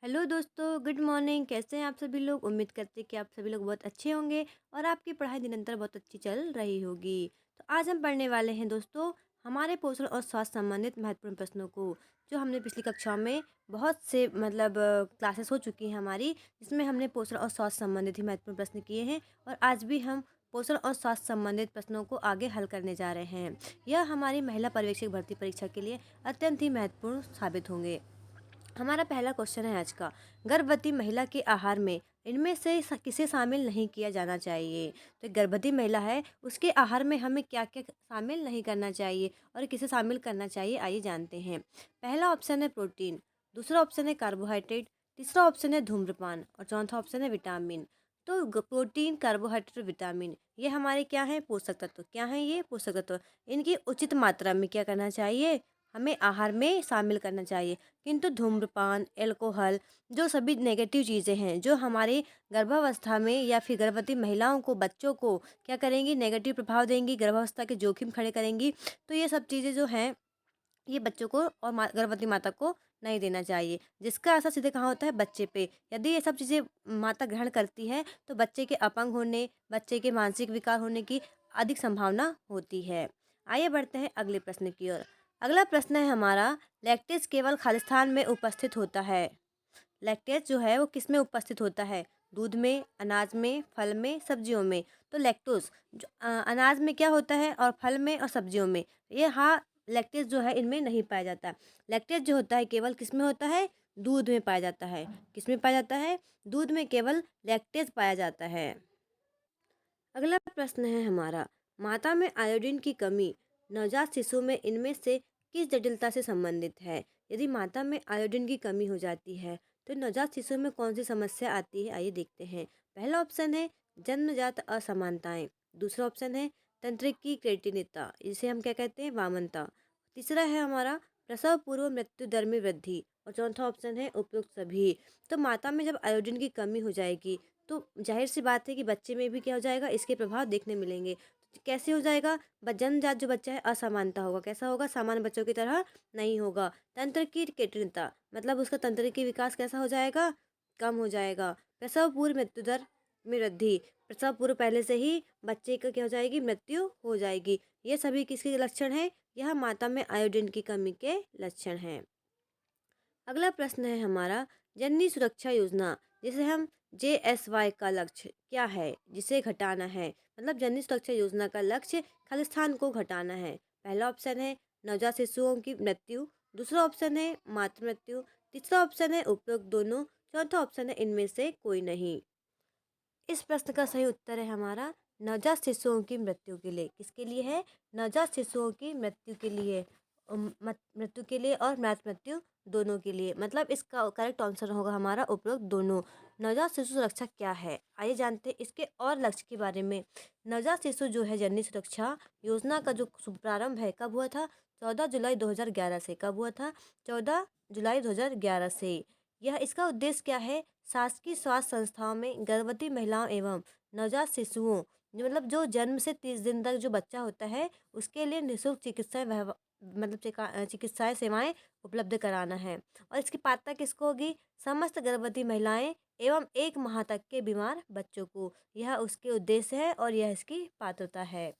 Hello दोस्तों, good morning. कैसे हैं आप सभी लोग? उम्मीद करते हैं कि आप सभी लोग बहुत अच्छे होंगे और आपकी पढ़ाई निरंतर बहुत अच्छी चल रही होगी। तो आज हम पढ़ने वाले हैं दोस्तों हमारे पोषण और स्वास्थ्य संबंधित महत्वपूर्ण प्रश्नों को, जो हमने पिछली कक्षाओं में बहुत से क्लासेस हो चुकी हैं हमारी, जिसमें हमने पोषण और स्वास्थ्य संबंधित ही महत्वपूर्ण प्रश्न किए हैं। और आज भी हम पोषण और स्वास्थ्य संबंधित प्रश्नों को आगे हल करने जा रहे हैं। यह हमारी महिला पर्यवेक्षक भर्ती परीक्षा के लिए अत्यंत ही महत्वपूर्ण साबित होंगे। हमारा पहला क्वेश्चन है आज का। गर्भवती महिला के आहार में इनमें से किसे शामिल नहीं किया जाना चाहिए? तो गर्भवती महिला है, उसके आहार में हमें क्या क्या शामिल नहीं करना चाहिए और किसे शामिल करना चाहिए, आइए जानते हैं। पहला ऑप्शन है प्रोटीन, दूसरा ऑप्शन है कार्बोहाइड्रेट, तीसरा ऑप्शन है धूम्रपान और चौथा ऑप्शन है विटामिन। तो प्रोटीन, कार्बोहाइड्रेट और विटामिन ये हमारे क्या हैं? पोषक तत्व। क्या हैं ये? पोषक तत्व। इनकी उचित मात्रा में क्या करना चाहिए? हमें आहार में शामिल करना चाहिए। किंतु धूम्रपान, अल्कोहल, जो सभी नेगेटिव चीज़ें हैं, जो हमारे गर्भावस्था में या फिर गर्भवती महिलाओं को, बच्चों को क्या करेंगी? नेगेटिव प्रभाव देंगी, गर्भावस्था के जोखिम खड़े करेंगी। तो ये सब चीज़ें जो हैं, ये बच्चों को और गर्भवती माता को नहीं देना चाहिए, जिसका असर सीधे कहाँ होता है? बच्चे पे। यदि ये सब चीज़ें माता ग्रहण करती है तो बच्चे के अपंग होने, बच्चे के मानसिक विकार होने की अधिक संभावना होती है। आइए बढ़ते हैं अगले प्रश्न की ओर। अगला प्रश्न है हमारा, लैक्टेज केवल खालिस्तान में उपस्थित होता है। लैक्टेज जो है वो किस में उपस्थित होता है? दूध में, अनाज में, फल में, सब्जियों में। तो लैक्टोज अनाज में क्या होता है और फल में और सब्जियों में। ये हाँ, लैक्टेज जो है इनमें नहीं पाया जाता। लैक्टेज जो होता है केवल किस में होता है? दूध में पाया जाता है। किस में पाया जाता है? दूध में केवल लैक्टेज पाया जाता है। अगला प्रश्न है हमारा, माता में आयोडीन की कमी नवजात शिशु में इनमें से किस जटिलता से संबंधित है? यदि माता में आयोडीन की कमी हो जाती है तो नवजात शिशु में कौन सी समस्या आती है, आइए देखते हैं। पहला ऑप्शन है जन्मजात असमानताएं, दूसरा ऑप्शन है तंत्रिकी क्रेटिनिता, इसे हम क्या कहते हैं? वामनता। तीसरा है हमारा प्रसव पूर्व मृत्यु दर में वृद्धि और चौथा ऑप्शन है उपयुक्त सभी। तो माता में जब आयोडीन की कमी हो जाएगी तो जाहिर सी बात है कि बच्चे में भी क्या हो जाएगा? इसके प्रभाव देखने मिलेंगे। तो कैसे हो जाएगा? जन्मजात जो बच्चा है असमानता होगा। कैसा होगा? सामान्य बच्चों की तरह नहीं होगा। तंत्र की कृत्रिमता मतलब उसका तंत्र की विकास कैसा हो जाएगा? कम हो जाएगा। प्रसव पूर्व मृत्यु दर में वृद्धि, प्रसव पूर्व पहले से ही बच्चे का क्या हो जाएगी? मृत्यु हो जाएगी। ये सभी किसके लक्षण हैं? यह माता में आयोडीन की कमी के लक्षण हैं। अगला प्रश्न है हमारा, जननी सुरक्षा योजना जिसे हम JSY का लक्ष्य क्या है? जिसे घटाना है। मतलब जननी सुरक्षा योजना का लक्ष्य खालिस्तान को घटाना है। पहला ऑप्शन है नवजात शिशुओं की मृत्यु, दूसरा ऑप्शन है मातृ मृत्यु, तीसरा ऑप्शन है उपरोक्त दोनों, चौथा ऑप्शन है इनमें से कोई नहीं। इस प्रश्न का सही उत्तर है हमारा नवजात शिशुओं की मृत्यु के लिए। किसके लिए है? नवजात शिशुओं की मृत्यु के लिए। मृत्यु के लिए और मातृ मृत्यु दोनों के लिए। मतलब इसका करेक्ट आंसर होगा हमारा उपरोक्त दोनों। नवजात शिशु सुरक्षा क्या है, आइए जानते हैं इसके और लक्ष्य के बारे में। नवजात शिशु जो है जननी सुरक्षा योजना का जो शुभारंभ है कब हुआ था? 14 जुलाई 2011 से। कब हुआ था? 14 जुलाई 2011 से। यह इसका उद्देश्य क्या है? शासकीय स्वास्थ्य संस्थाओं में गर्भवती महिलाओं एवं नवजात शिशुओं जो जन्म से 30 दिन तक जो बच्चा होता है उसके लिए निःशुल्क चिकित्साएं सेवाएं उपलब्ध कराना है। और इसकी पात्रता किसको होगी? समस्त गर्भवती महिलाएं एवं 1 माह तक के बीमार बच्चों को। यह उसके उद्देश्य है और यह इसकी पात्रता है।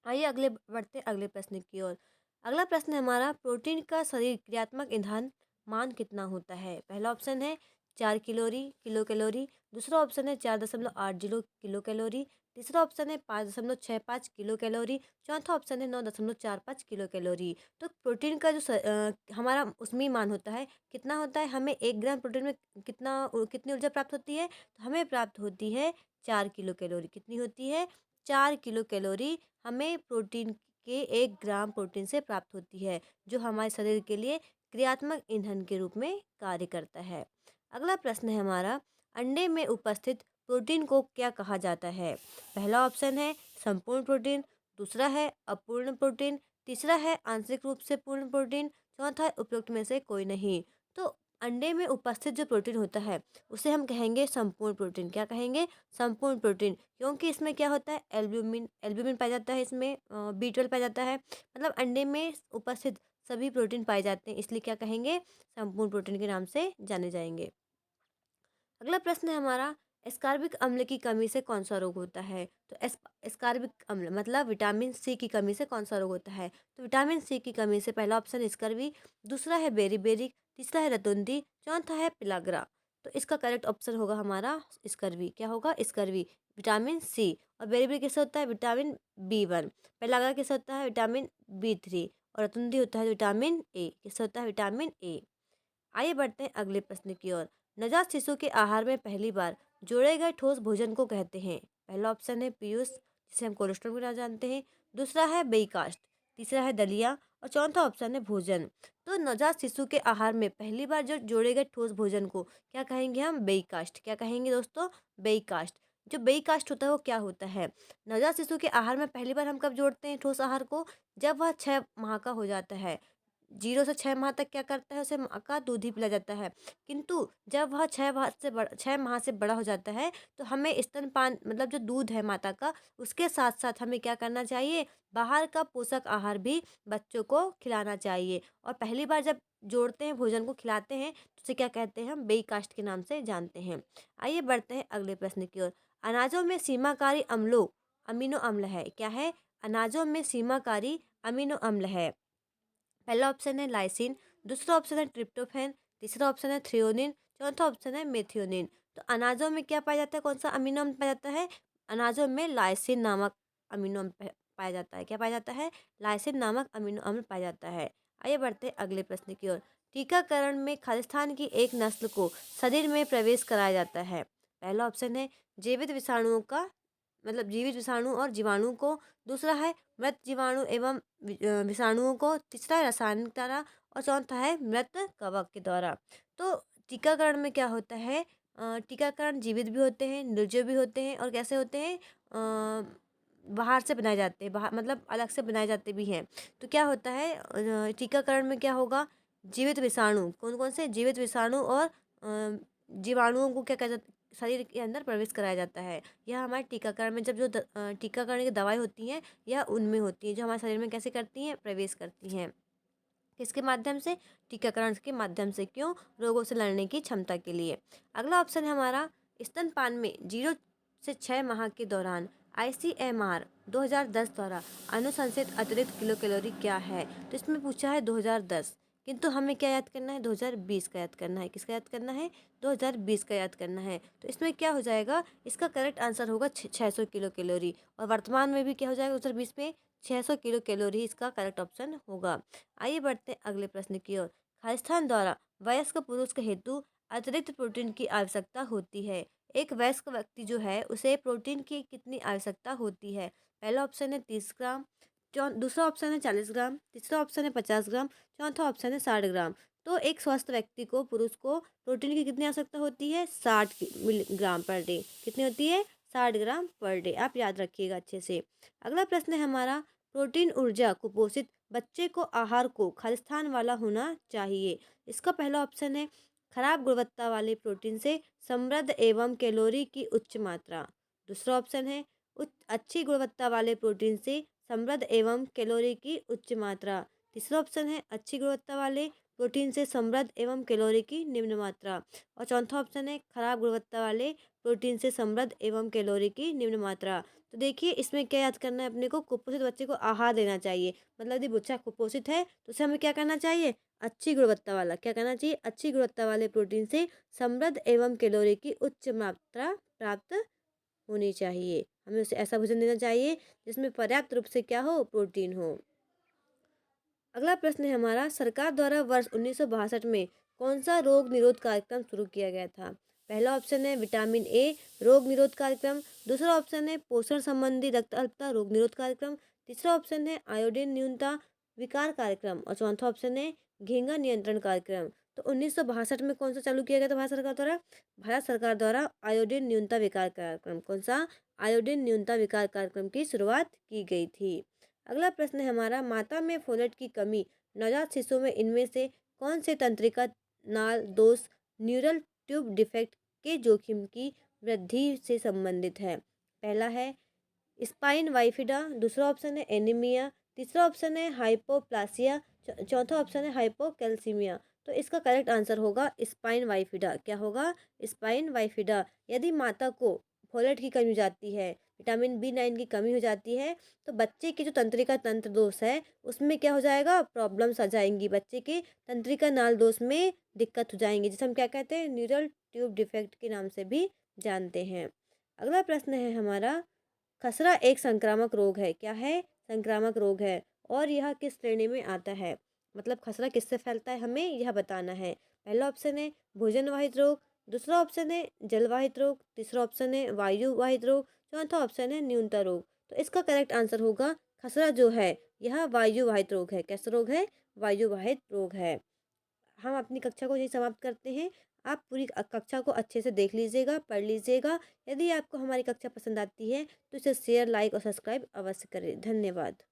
आइए अगले बढ़ते हैं अगले प्रश्न की ओर। अगला प्रश्न है हमारा, प्रोटीन का शरीर क्रियात्मक ईंधन मान कितना होता है? पहला ऑप्शन है 4 किलो कैलोरी, दूसरा ऑप्शन है 4.80 किलो कैलोरी, तीसरा ऑप्शन है 5.65 किलो कैलोरी, चौथा ऑप्शन है 9.45 किलो कैलोरी। तो प्रोटीन का जो हमारा उसमें मान होता है कितना होता है? हमें 1 ग्राम प्रोटीन में कितनी ऊर्जा प्राप्त होती है? तो हमें प्राप्त होती है 4 किलो कैलोरी। कितनी होती है? 4 किलो कैलोरी हमें प्रोटीन के 1 ग्राम प्रोटीन से प्राप्त होती है, जो हमारे शरीर के लिए क्रियात्मक ईंधन के रूप में कार्य करता है। अगला प्रश्न है हमारा, अंडे में उपस्थित प्रोटीन को क्या कहा जाता है? पहला ऑप्शन है संपूर्ण प्रोटीन, दूसरा है अपूर्ण प्रोटीन, तीसरा है आंशिक रूप से पूर्ण प्रोटीन, चौथा है उपरोक्त में से कोई नहीं। तो अंडे में उपस्थित जो प्रोटीन होता है उसे हम कहेंगे संपूर्ण प्रोटीन। क्या कहेंगे? संपूर्ण प्रोटीन। क्योंकि इसमें क्या होता है? एल्ब्यूमिन एल्ब्यूमिन पाया जाता है, इसमें B12 पाया जाता है। मतलब अंडे में उपस्थित सभी प्रोटीन पाए जाते हैं, इसलिए क्या कहेंगे, संपूर्ण प्रोटीन के नाम से जाने जाएंगे। अगला प्रश्न है हमारा, एस्कॉर्बिक अम्ल की कमी से कौन सा रोग होता है? तो एस्कॉर्बिक अम्ल मतलब विटामिन सी की कमी से कौन सा रोग होता है? तो विटामिन सी की कमी से पहला ऑप्शन स्कर्वी, दूसरा है बेरीबेरिक, तीसरा है रतुंधी, चौथा है पिलाग्रा। तो इसका करेक्ट ऑप्शन होगा हमारा स्कर्वी। क्या होगा? Scurvy, vitamin C. और बेरीबेरिक किससे होता है? Vitamin B 1। पिलाग्रा किससे होता है? Vitamin B 3। और रतुंधी होता है विटामिन ए। किससे होता है? Vitamin A. आइए बढ़ते हैं अगले प्रश्न की ओर। नवजात शिशु के आहार में पहली बार जोड़े गए ठोस भोजन को कहते हैं? पहला ऑप्शन है पीयूष, जिसे हम कोलेस्ट्रॉल के नाम जानते हैं। दूसरा है बेईकास्ट, तीसरा है दलिया और चौथा ऑप्शन है भोजन। तो नवजात शिशु के आहार में पहली बार जो जोड़े गए ठोस भोजन को क्या कहेंगे हम? बेईकास्ट। क्या कहेंगे दोस्तों? बेईकास्ट। जो बेईकास्ट होता है वो क्या होता है? नवजात शिशु के आहार में पहली बार हम कब जोड़ते हैं ठोस आहार को? जब वह 6 माह का हो जाता है। 0 से 6 माह तक क्या करता है? उसे माँ का दूध ही पिलाया जाता है। किंतु जब वह 6 माह से बड़ा हो जाता है तो हमें स्तनपान मतलब जो दूध है माता का, उसके साथ साथ हमें क्या करना चाहिए? बाहर का पोषक आहार भी बच्चों को खिलाना चाहिए। और पहली बार जब जोड़ते हैं, भोजन को खिलाते हैं, तो उसे क्या कहते हैं? हम बेईकास्ट के नाम से जानते हैं। आइए बढ़ते हैं अगले प्रश्न की ओर। अनाजों में सीमाकारी अम्लों अमीनो अम्ल है। क्या है? अनाजों में सीमाकारी अमीनो अम्ल है। पहला ऑप्शन है लाइसिन, दूसरा ऑप्शन है ट्रिप्टोफैन, तीसरा ऑप्शन है थ्रियोनिन, चौथा ऑप्शन है मेथियोनिन। तो अनाजों में क्या पाया जाता है? कौन सा अमीनो अम्ल पाया जाता है? अनाजों में लाइसिन नामक अमीनो अम्ल पाया जाता है। क्या पाया जाता है? लाइसिन नामक अमीनो अम्ल पाया जाता है। आइए बढ़ते हैं अगले प्रश्न की ओर। टीकाकरण में खालिस्तान की एक नस्ल को शरीर में प्रवेश कराया जाता है। पहला ऑप्शन है जीवित विषाणुओं का मतलब जीवित विषाणु और जीवाणु को, दूसरा है मृत जीवाणु एवं विषाणुओं को, तीसरा है रासायनिक द्वारा और चौथा है मृत कवक के द्वारा। तो टीकाकरण में क्या होता है? टीकाकरण जीवित भी होते हैं, निर्जीव भी होते हैं और कैसे होते हैं? बाहर से बनाए जाते हैं, बाहर मतलब अलग से बनाए जाते भी हैं। तो क्या होता है टीकाकरण में? क्या होगा? जीवित विषाणु, कौन कौन से? जीवित विषाणु और जीवाणुओं को क्या कहते, शरीर के अंदर प्रवेश कराया जाता है। यह हमारे टीकाकरण में जब जो टीकाकरण की दवाई होती हैं यह उनमें होती है, जो हमारे शरीर में कैसे करती हैं? प्रवेश करती हैं। किसके माध्यम से? टीकाकरण के माध्यम से। क्यों? रोगों से लड़ने की क्षमता के लिए। अगला ऑप्शन है हमारा, स्तनपान में 0 से 6 माह के दौरान ICMR 2010 द्वारा अनुशंसित अतिरिक्त किलो कैलोरी क्या है? तो इसमें पूछा है 2010, किंतु हमें क्या याद करना है? 2020 का याद करना है। किसका याद करना है? 2020 का याद करना है। तो इसमें क्या हो जाएगा? इसका करेक्ट आंसर होगा 600 किलो कैलोरी। और वर्तमान में भी क्या हो जाएगा? 2020 में 600 किलो कैलोरी इसका करेक्ट ऑप्शन होगा। आइए बढ़ते हैं अगले प्रश्न की ओर। खालिस्तान द्वारा वयस्क पुरुष के हेतु अतिरिक्त प्रोटीन की आवश्यकता होती है। एक वयस्क व्यक्ति जो है उसे प्रोटीन की कितनी आवश्यकता होती है? पहला ऑप्शन है 30 ग्राम, दूसरा ऑप्शन है 40 ग्राम, तीसरा ऑप्शन है 50 ग्राम, चौथा ऑप्शन है 60 ग्राम। तो एक स्वस्थ व्यक्ति को, पुरुष को प्रोटीन की कितनी आवश्यकता होती है? 60 मिलीग्राम पर डे। कितनी होती है? 60 ग्राम पर डे। आप याद रखिएगा अच्छे से। अगला प्रश्न है हमारा, प्रोटीन ऊर्जा कुपोषित बच्चे को आहार को खालिस्तान वाला होना चाहिए। इसका पहला ऑप्शन है खराब गुणवत्ता वाले प्रोटीन से समृद्ध एवं कैलोरी की उच्च मात्रा। दूसरा ऑप्शन है अच्छी गुणवत्ता वाले प्रोटीन से समृद्ध एवं कैलोरी की उच्च मात्रा। तीसरा ऑप्शन है अच्छी गुणवत्ता वाले प्रोटीन से समृद्ध एवं कैलोरी की निम्न मात्रा। और चौथा ऑप्शन है खराब गुणवत्ता वाले प्रोटीन से समृद्ध एवं कैलोरी की निम्न मात्रा। तो देखिए इसमें क्या याद करना है अपने को? कुपोषित बच्चे को आहार देना चाहिए। मतलब यदि बच्चा कुपोषित है तो उसे हमें क्या करना चाहिए? अच्छी गुणवत्ता वाला, क्या करना चाहिए? अच्छी गुणवत्ता वाले प्रोटीन से समृद्ध एवं कैलोरी की उच्च मात्रा प्राप्त होनी चाहिए। हमें उसे ऐसा भोजन देना चाहिए जिसमें पर्याप्त रूप से क्या हो? प्रोटीन हो। अगला प्रश्न है हमारा, सरकार द्वारा वर्ष 1962 में कौन सा रोग निरोध कार्यक्रम शुरू किया गया था? पहला ऑप्शन है विटामिन ए रोग निरोध कार्यक्रम, दूसरा ऑप्शन है पोषण संबंधी रक्त अल्पता रोग निरोध कार्यक्रम, तीसरा ऑप्शन है आयोडीन न्यूनता विकार कार्यक्रम और चौथा ऑप्शन है घेंगा नियंत्रण कार्यक्रम। तो 1962 में कौन सा चालू किया गया था भारत सरकार द्वारा? भारत सरकार द्वारा आयोडीन न्यूनता विकार कार्यक्रम। कौन सा? आयोडीन न्यूनता विकार कार्यक्रम की शुरुआत की गई थी। अगला प्रश्न है हमारा, माता में फोलेट की कमी नवजात शिशु में इनमें से कौन से तंत्रिका नाल दोष न्यूरल ट्यूब डिफेक्ट के जोखिम की वृद्धि से संबंधित है? पहला है स्पाइन वाइफिडा, दूसरा ऑप्शन है एनीमिया, तीसरा ऑप्शन है हाइपोप्लासिया, चौथा ऑप्शन है हाइपोकैल्सीमिया। तो इसका करेक्ट आंसर होगा स्पाइन वाइफिडा। क्या होगा? स्पाइन वाइफिडा। यदि माता को फोलेट की कमी हो जाती है, विटामिन B9 की कमी हो जाती है, तो बच्चे की जो तंत्रिका तंत्र दोष है उसमें क्या हो जाएगा? प्रॉब्लम्स आ जाएंगी। बच्चे के तंत्रिका नाल दोष में दिक्कत हो जाएंगी, जिसे हम क्या कहते हैं? न्यूरल ट्यूब डिफेक्ट के नाम से भी जानते हैं। अगला प्रश्न है हमारा, खसरा एक संक्रामक रोग है। क्या है? संक्रामक रोग है। और यह किस श्रेणी में आता है? मतलब खसरा किससे फैलता है, हमें यह बताना है। पहला ऑप्शन है भोजन वाहित रोग, दूसरा ऑप्शन है जलवाहित रोग, तीसरा ऑप्शन है वायु वाहित रोग, चौथा ऑप्शन है न्यूनता रोग। तो इसका करेक्ट आंसर होगा खसरा जो है यह वायु वाहित रोग है। कैसा रोग है? वायु वाहित रोग है। हम अपनी कक्षा को यही समाप्त करते हैं। आप पूरी कक्षा को अच्छे से देख लीजिएगा, पढ़ लीजिएगा। यदि आपको हमारी कक्षा पसंद आती है तो इसे शेयर, लाइक और सब्सक्राइब अवश्य करें। धन्यवाद।